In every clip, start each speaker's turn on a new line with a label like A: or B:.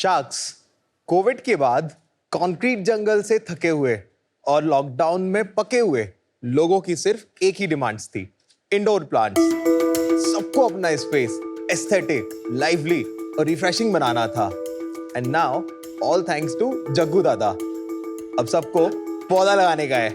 A: Sharks Covid के बाद concrete जंगल से थके हुए और लॉकडाउन में पके हुए लोगों की सिर्फ एक ही डिमांड्स थी, इंडोर प्लांट्स। सबको अपना स्पेस एस्थेटिक, लाइवली और रिफ्रेशिंग बनाना था। And now all thanks to Jaggu Dada, अब सबको पौधा लगाने का है।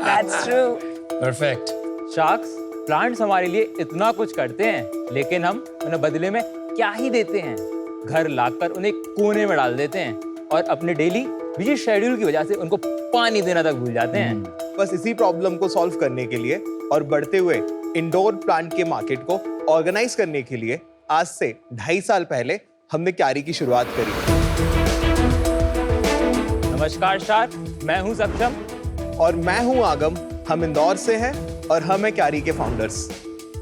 B: That's true.
C: Perfect.
D: Sharks plants हमारे लिए इतना कुछ करते हैं, लेकिन हम उन्हें बदले में क्या ही देते हैं? घर लाकर उन्हें कोने में डाल देते हैं और अपने डेली बिजी शेड्यूल की वजह से उनको पानी देना तक भूल जाते हैं।
A: बस इसी प्रॉब्लम को सॉल्व करने के लिए और बढ़ते हुए इंडोर प्लांट के मार्केट को ऑर्गेनाइज करने के लिए आज से 2.5 साल पहले हमने क्यारी की शुरुआत करी।
D: नमस्कार शार्क, मैं हूं सक्षम
A: और मैं हूं आगम। हम इंदौर से हैं और हम हैं क्यारी के फाउंडर्स।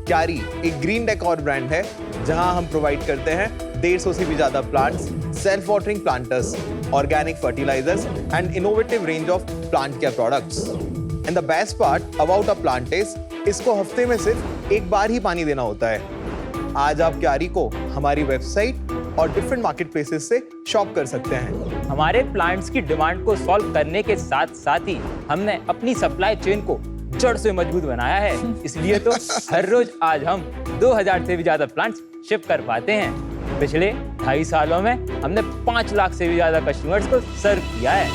A: क्यारी एक ग्रीन डेकोर ब्रांड है जहां हम प्रोवाइड करते हैं 150 से भी ज्यादा plants, self watering planters, organic fertilisers and innovative range of plant care products. And the best part about a plant is इसको हफ्ते में सिर्फ एक बार ही पानी देना होता है। आज आप क्यारी को हमारी वेबसाइट और डिफरेंट मार्केट प्लेसेस से शॉप कर सकते हैं।
D: हमारे प्लांट्स की डिमांड को सॉल्व करने के साथ साथ ही हमने अपनी सप्लाई चेन को जड़ से मजबूत बनाया है। इसलिए तो हर रोज आज हम 2000 से भी ज्यादा प्लांट्स शिप कर पाते हैं। पिछले 2.5 सालों में हमने 5 लाख से भी ज्यादा कस्टमर्स को सर्व किया है।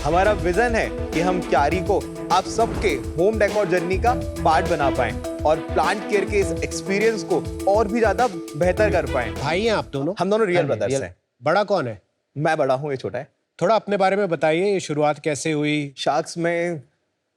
A: हमारा विजन है कि हम क्यारी को आप सबके होम डेकोर जर्नी का पार्ट बना पाएं और प्लांट केयर के इस एक्सपीरियंस को और भी ज्यादा बेहतर कर पाएं।
C: भाई हैं आप दोनों?
A: हम दोनों रियल ब्रदर्स हैं।
C: बड़ा कौन है?
A: मैं बड़ा हूँ, ये छोटा है।
C: थोड़ा अपने बारे में बताइए, ये शुरुआत कैसे हुई?
A: शार्क्स में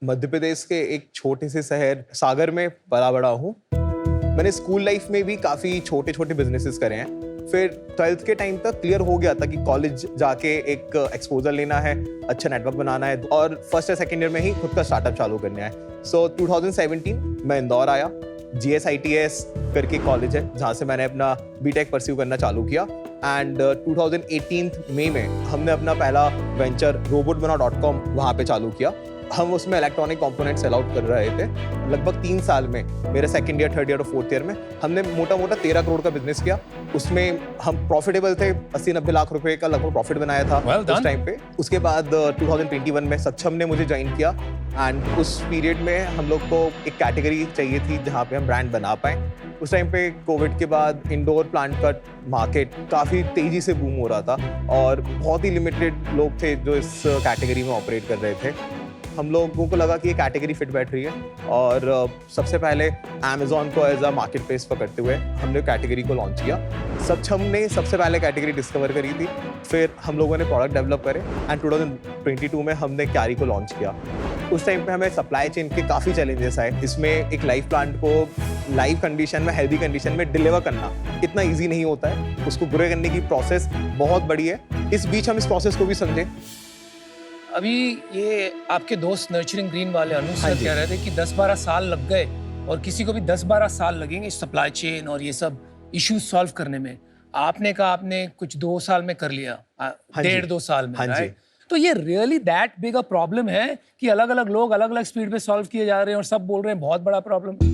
A: मध्य प्रदेश के एक छोटे से शहर सागर में पला बड़ा हूँ। मैंने स्कूल लाइफ में भी काफ़ी छोटे छोटे बिजनेसेस करे हैं। फिर 12th के टाइम तक क्लियर हो गया था कि कॉलेज जाके एक एक्सपोजर लेना है, अच्छा नेटवर्क बनाना है और फर्स्ट या सेकेंड ईयर में ही खुद का स्टार्टअप चालू करना है। सो 2017 मैं इंदौर आया। GSITS करके कॉलेज है जहाँ से मैंने अपना बीटेक परस्यू करना चालू किया। एंड 2018 मई में हमने अपना पहला वेंचर robotbana.com वहाँ पे चालू किया। हम उसमें इलेक्ट्रॉनिक कंपोनेंट सेल आउट कर रहे थे। लगभग 3 साल में, मेरे सेकंड ईयर, थर्ड ईयर और फोर्थ ईयर में हमने मोटा मोटा 13 करोड़ का बिजनेस किया। उसमें हम प्रॉफिटेबल थे, 80-90 लाख रुपए का लगभग प्रॉफिट बनाया था उस टाइम पे। उसके बाद 2021 में सक्षम ने मुझे ज्वाइन किया एंड उस पीरियड में हम लोग को एक कैटेगरी चाहिए थी जहाँ पे हम ब्रांड बना पाएं। उस टाइम पे कोविड के बाद इंडोर प्लांट का मार्केट काफ़ी तेज़ी से बूम हो रहा था और बहुत ही लिमिटेड लोग थे जो इस कैटेगरी में ऑपरेट कर रहे थे। हम लोगों को लगा कि ये कैटेगरी फिट बैठ रही है और सबसे पहले Amazon को एज अ मार्केट प्लेस पकड़ते हुए हमने कैटेगरी को लॉन्च किया। सक्षम ने सबसे पहले कैटेगरी डिस्कवर करी थी, फिर हम लोगों ने प्रोडक्ट डेवलप करे एंड 2022 में हमने क्यारी को लॉन्च किया। उस टाइम पे हमें सप्लाई चेन के काफ़ी चैलेंजेस आए। इसमें एक लाइव प्लांट को लाइव कंडीशन में, हेल्दी कंडीशन में डिलीवर करना इतना ईजी नहीं होता है। उसको ग्रो करने की प्रोसेस बहुत बड़ी है। इस बीच हम इस प्रोसेस को भी समझे।
E: अभी ये आपके दोस्त नर्चरिंग ग्रीन वाले अनु सर कह रहे थे कि 10-12 साल लग गए और किसी को भी 10-12 साल लगेंगे सप्लाई चेन और ये सब इश्यूज सॉल्व करने में। आपने कहा आपने कुछ 2 साल में कर लिया, 1.5-2 साल में।
A: हाँ जी।
E: तो ये really that big a problem है कि अलग अलग लोग अलग अलग स्पीड पे सॉल्व किए जा रहे हैं और सब बोल रहे हैं बहुत बड़ा problem?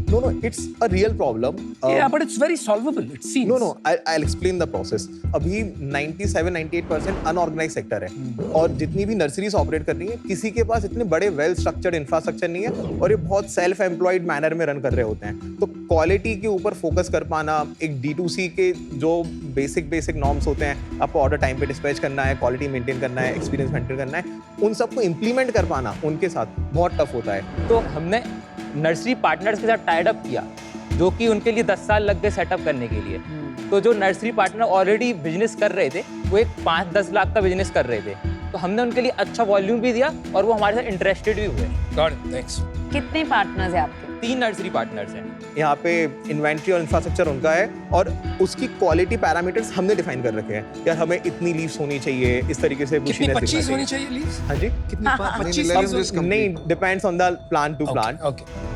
A: No, it's a real problem.
E: Yeah, but it's very solvable, it seems.
A: No, I'll explain the process. अभी 97-98% अनऑर्गेनाइज सेक्टर है और जितनी भी नर्सरीज ऑपरेट कर रही हैं, किसी के पास इतने बड़े वेल स्ट्रक्चर्ड इंफ्रास्ट्रक्चर नहीं है और ये बहुत सेल्फ एम्प्लॉयड मैनर में रन कर रहे होते हैं। तो क्वालिटी के ऊपर फोकस कर पाना, एक D2C के जो बेसिक नॉर्म्स होते हैं, आपको ऑर्डर टाइम पे डिस्पैच करना है, क्वालिटी मेंटेन करना है, एक्सपीरियंस मेंटेन करना है, उन सबको इम्प्लीमेंट कर पाना उनके साथ बहुत टफ होता है।
D: तो हमने नर्सरी पार्टनर्स के साथ टाइड अप किया, जो कि उनके लिए 10 साल लग गए सेटअप करने के लिए। तो जो नर्सरी पार्टनर ऑलरेडी बिजनेस कर रहे थे, वो एक 5-10 लाख का बिजनेस कर रहे थे, तो हमने उनके लिए अच्छा वॉल्यूम भी दिया और वो हमारे साथ इंटरेस्टेड भी हुए।
E: Got it, thanks.
B: कितने पार्टनर्स हैं आपके?
D: 3 नर्सरी पार्टनर्स हैं।
A: यहाँ पे इन्वेंट्री और इंफ्रास्ट्रक्चर उनका है और उसकी क्वालिटी पैरामीटर्स हमने डिफाइन कर रखे हैं। यार हमें इतनी लीव्स होनी चाहिए, इस तरीके से
E: कितनी 25 होनी चाहिए लीव्स?
A: हाँ जी,
E: कितनी 25?
A: नहीं, depends on the plant to plant.
E: Okay.